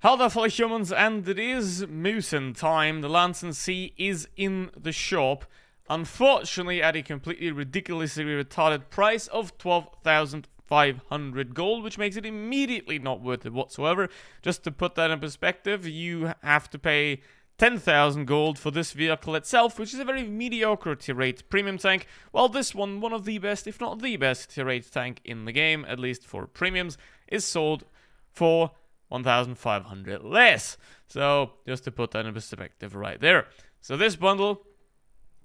Hello fellow humans, and it is Musen time. The Lansen C is in the shop. Unfortunately, at a completely ridiculously retarded price of 12,500 gold, which makes it immediately not worth it whatsoever. Just to put that in perspective, you have to pay 10,000 gold for this vehicle itself, which is a very mediocre tier 8 premium tank, while this one of the best, if not the best, tier 8 tank in the game, at least for premiums, is sold for 1,500 less. So, just to put that in perspective right there. So this bundle,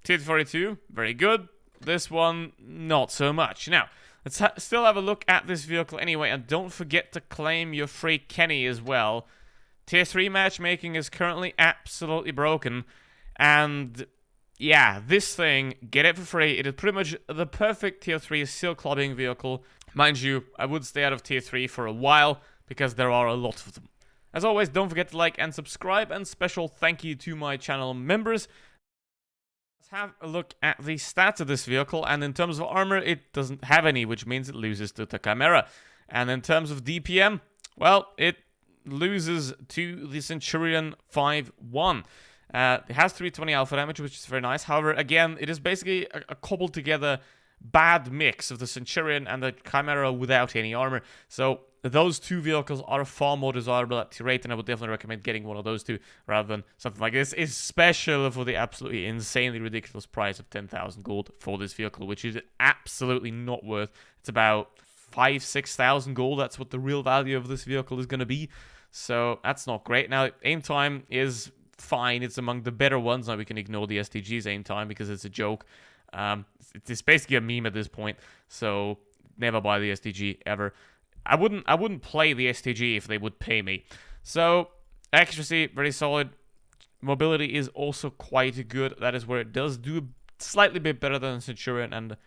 tier 42, very good. This one, not so much. Now, let's still have a look at this vehicle anyway, and don't forget to claim your free Kenny as well. Tier 3 matchmaking is currently absolutely broken, and yeah, this thing, get it for free. It is pretty much the perfect tier 3 seal clubbing vehicle. Mind you, I would stay out of tier 3 for a while, because there are a lot of them. As always, don't forget to like and subscribe, and special thank you to my channel members. Let's have a look at the stats of this vehicle, and in terms of armor, it doesn't have any, which means it loses to the Chimera. And in terms of DPM, well, it loses to the Centurion 5-1. It has 320 alpha damage, which is very nice. However, again, it is basically a cobbled together bad mix of the Centurion and the Chimera without any armor. So those two vehicles are far more desirable at tier 8, and I would definitely recommend getting one of those two rather than something like this, especially for the absolutely insanely ridiculous price of 10,000 gold for this vehicle, which is absolutely not worth. It's about 5,000-6,000 gold. That's what the real value of this vehicle is going to be. So that's not great. Now, aim time is fine. It's among the better ones. Now we can ignore the STG's aim time because it's a joke. It's basically a meme at this point. So never buy the STG ever. I wouldn't play the STG if they would pay me. So accuracy, very solid. Mobility is also quite good. That is where it does do slightly bit better than the Centurion and a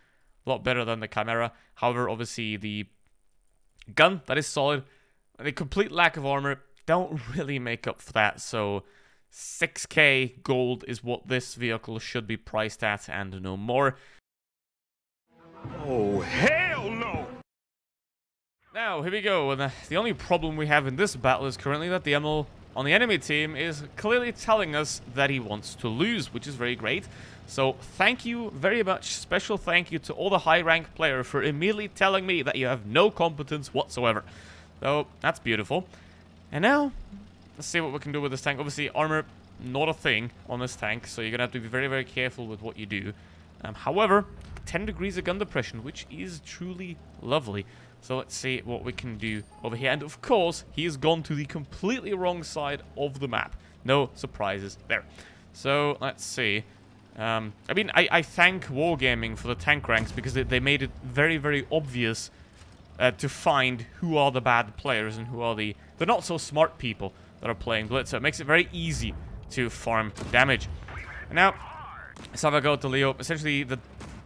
lot better than the Chimera. However, obviously the gun, that is solid. The complete lack of armor don't really make up for that. So 6k gold is what this vehicle should be priced at, and no more. Oh, hell no! Now, here we go, and the only problem we have in this battle is currently that the ML on the enemy team is clearly telling us that he wants to lose, which is very great. So, thank you very much, special thank you to all the high-rank player for immediately telling me that you have no competence whatsoever. So, that's beautiful. And now, let's see what we can do with this tank. Obviously, armor, not a thing on this tank, so you're going to have to be very, very careful with what you do. However, 10 degrees of gun depression, which is truly lovely. So let's see what we can do over here. And of course, he has gone to the completely wrong side of the map. No surprises there. So let's see. I mean, I thank Wargaming for the tank ranks because they made it very, very obvious to find who are the bad players and who are the not so smart people that are playing Blitz. So it makes it very easy to farm damage. And now, let's have a go at the Leo. Essentially,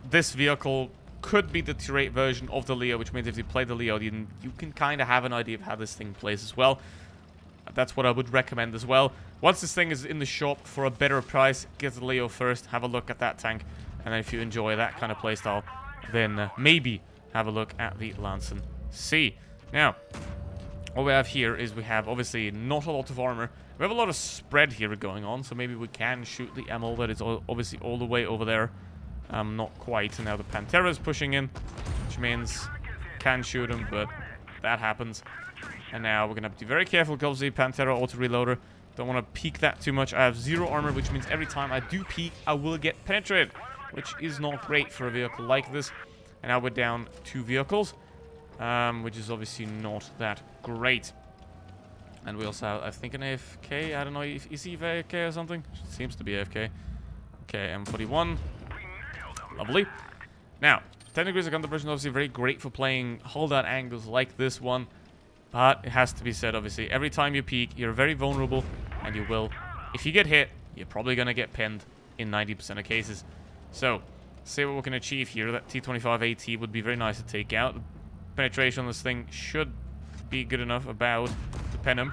this vehicle could be the tier 8 version of the Leo, which means if you play the Leo, you can kind of have an idea of how this thing plays as well. That's what I would recommend as well. Once this thing is in the shop for a better price, get the Leo first, have a look at that tank, and then if you enjoy that kind of playstyle, then maybe have a look at the Lansen C. Now, what we have here is we have obviously not a lot of armor. We have a lot of spread here going on, so maybe we can shoot the ML that is obviously all the way over there. Not quite. And now the Pantera is pushing in, which means can shoot him, but that happens. And now we're going to have to be very careful because the Pantera auto-reloader. Don't want to peek that too much. I have 0 armor, which means every time I do peek, I will get penetrated, which is not great for a vehicle like this. And now we're down 2 vehicles, which is obviously not that great. And we also have, I think, an AFK. I don't know, is he AFK or something? Seems to be AFK. Okay, M41. Lovely. Now, 10 degrees of gun depression, obviously very great for playing hold-out angles like this one. But it has to be said, obviously, every time you peek, you're very vulnerable, and you will. If you get hit, you're probably going to get pinned in 90% of cases. So, see what we can achieve here. That T25 AT would be very nice to take out. The penetration on this thing should be good enough about to pin him.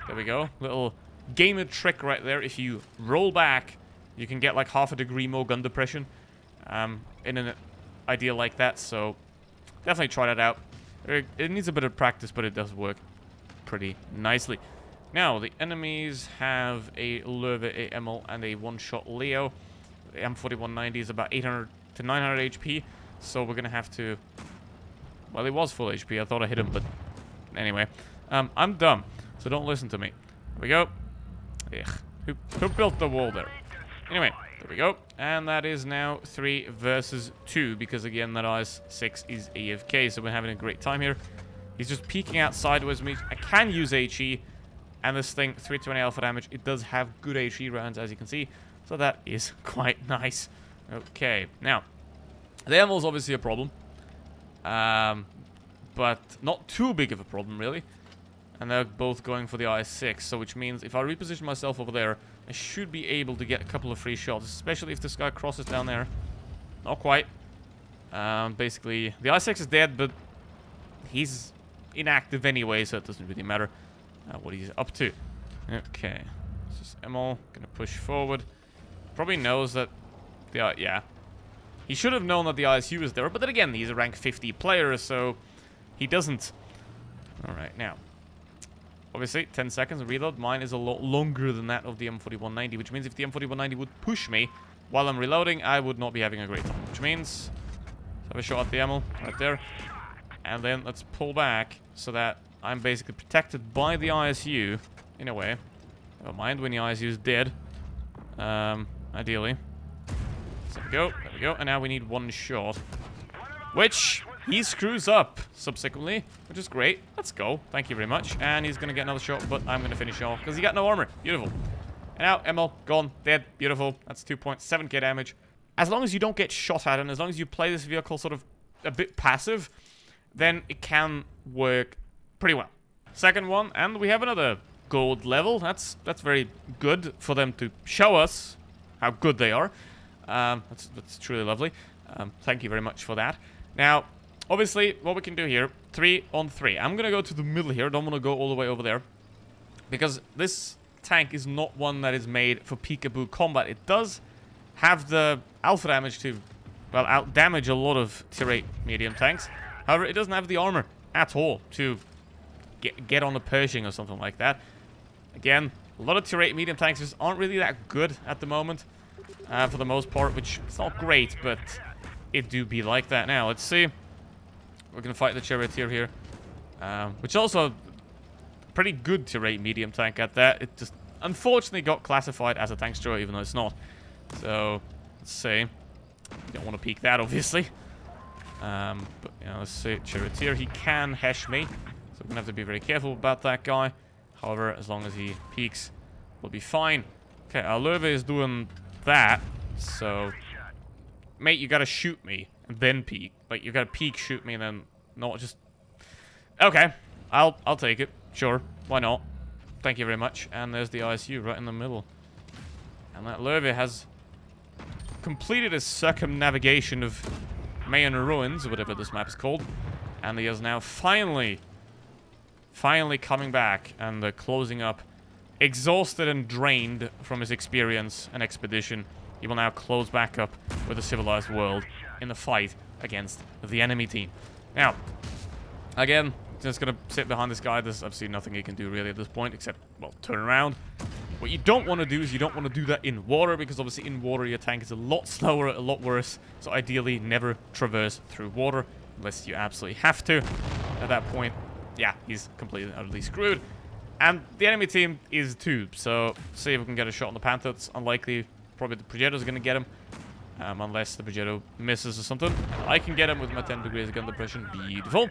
There we go. Little gamer trick right there. If you roll back, you can get like half a degree more gun depression. In an idea like that, so definitely try that out. It needs a bit of practice, but it does work pretty nicely. Now, the enemies have a Löwe, a ML, and a one-shot Leo. The M4190 is about 800 to 900 HP, so we're going to have to... Well, it was full HP. I thought I hit him, but anyway. I'm dumb, so don't listen to me. Here we go. Ugh. Who built the wall there? Anyway, there we go. And that is now 3 versus 2, because again, that IS-6 is AFK, so we're having a great time here. He's just peeking out sideways me. I can use HE, and this thing, 320 alpha damage, it does have good HE rounds, as you can see, so that is quite nice. Okay, now, the ammo is obviously a problem, but not too big of a problem, really. And they're both going for the IS-6, so which means if I reposition myself over there, I should be able to get a couple of free shots, especially if this guy crosses down there. Not quite. Basically, the IS-6 is dead, but he's inactive anyway, so it doesn't really matter what he's up to. Okay, this is Emil, gonna push forward. Probably knows that the yeah, he should have known that the ISU is there, but then again, he's a rank 50 player, so he doesn't. All right, now, obviously, 10 seconds reload. Mine is a lot longer than that of the M4190, which means if the M4190 would push me while I'm reloading, I would not be having a great time. Which means, let's have a shot at the ammo right there. And then let's pull back so that I'm basically protected by the ISU, in a way. Never mind when the ISU is dead. Ideally. So there we go, there we go. And now we need one shot. Which he screws up subsequently, which is great. Let's go. Thank you very much. And he's going to get another shot, but I'm going to finish off because he got no armor. Beautiful. And now, Emil, gone, dead. Beautiful. That's 2.7k damage. As long as you don't get shot at, and as long as you play this vehicle sort of a bit passive, then it can work pretty well. Second one, and we have another gold level. That's very good for them to show us how good they are. That's truly lovely. Thank you very much for that. Now, obviously, what we can do here, 3 on 3. I'm going to go to the middle here. Don't want to go all the way over there. Because this tank is not one that is made for peekaboo combat. It does have the alpha damage to, well, out-damage a lot of tier 8 medium tanks. However, it doesn't have the armor at all to get on a Pershing or something like that. Again, a lot of tier 8 medium tanks just aren't really that good at the moment. For the most part, which is not great, but it do be like that. Now, let's see. We're going to fight the Charioteer here. Which also a pretty good tier 8 medium tank at that. It just unfortunately got classified as a tank destroyer, even though it's not. So, let's see. You don't want to peek that, obviously. But, you know, let's see. Charioteer, he can hesh me. So, we're going to have to be very careful about that guy. However, as long as he peeks, we'll be fine. Okay, our Löwe is doing that. So, mate, you gotta shoot me and then peek. Like, you gotta peek, shoot me, and then not just... Okay, I'll take it. Sure, why not? Thank you very much. And there's the ISU right in the middle. And that Löwe has completed his circumnavigation of Mayan Ruins, or whatever this map is called. And he is now finally coming back and closing up. Exhausted and drained from his experience and expedition, he will now close back up with a civilized world in the fight against the enemy team. Now, again, just gonna sit behind this guy. There's absolutely nothing he can do really at this point, except, well, turn around. What you don't want to do is you don't want to do that in water, because obviously in water your tank is a lot slower, a lot worse. So ideally, never traverse through water, unless you absolutely have to. At that point, yeah, he's completely and utterly screwed. And the enemy team is too, so see if we can get a shot on the Panther. It's unlikely. Probably the Progetto's going to get him, unless the Progetto misses or something. I can get him with my 10 degrees of gun depression. Beautiful.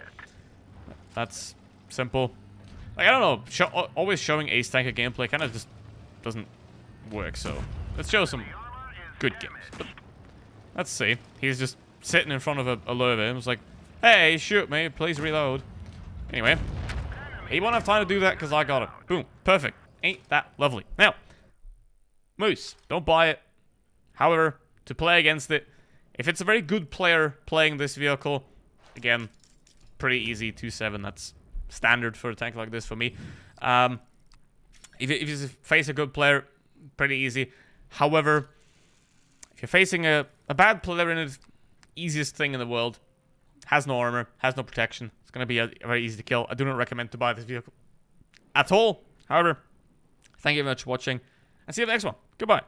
That's simple. Like, I don't know, always showing ace tanker gameplay kind of just doesn't work, so let's show some good games. But let's see. He's just sitting in front of a Löwe and was like, hey, shoot me, please reload. Anyway. He won't have time to do that because I got it. Boom. Perfect. Ain't that lovely. Now, Moose, don't buy it. However, to play against it, if it's a very good player playing this vehicle, again, pretty easy. 2-7, that's standard for a tank like this for me. If you face a good player, pretty easy. However, if you're facing a bad player in it, easiest thing in the world, has no armor, has no protection. It's going to be very easy to kill. I do not recommend to buy this vehicle at all. However, Thank you very much for watching, and see you in the next one. Goodbye.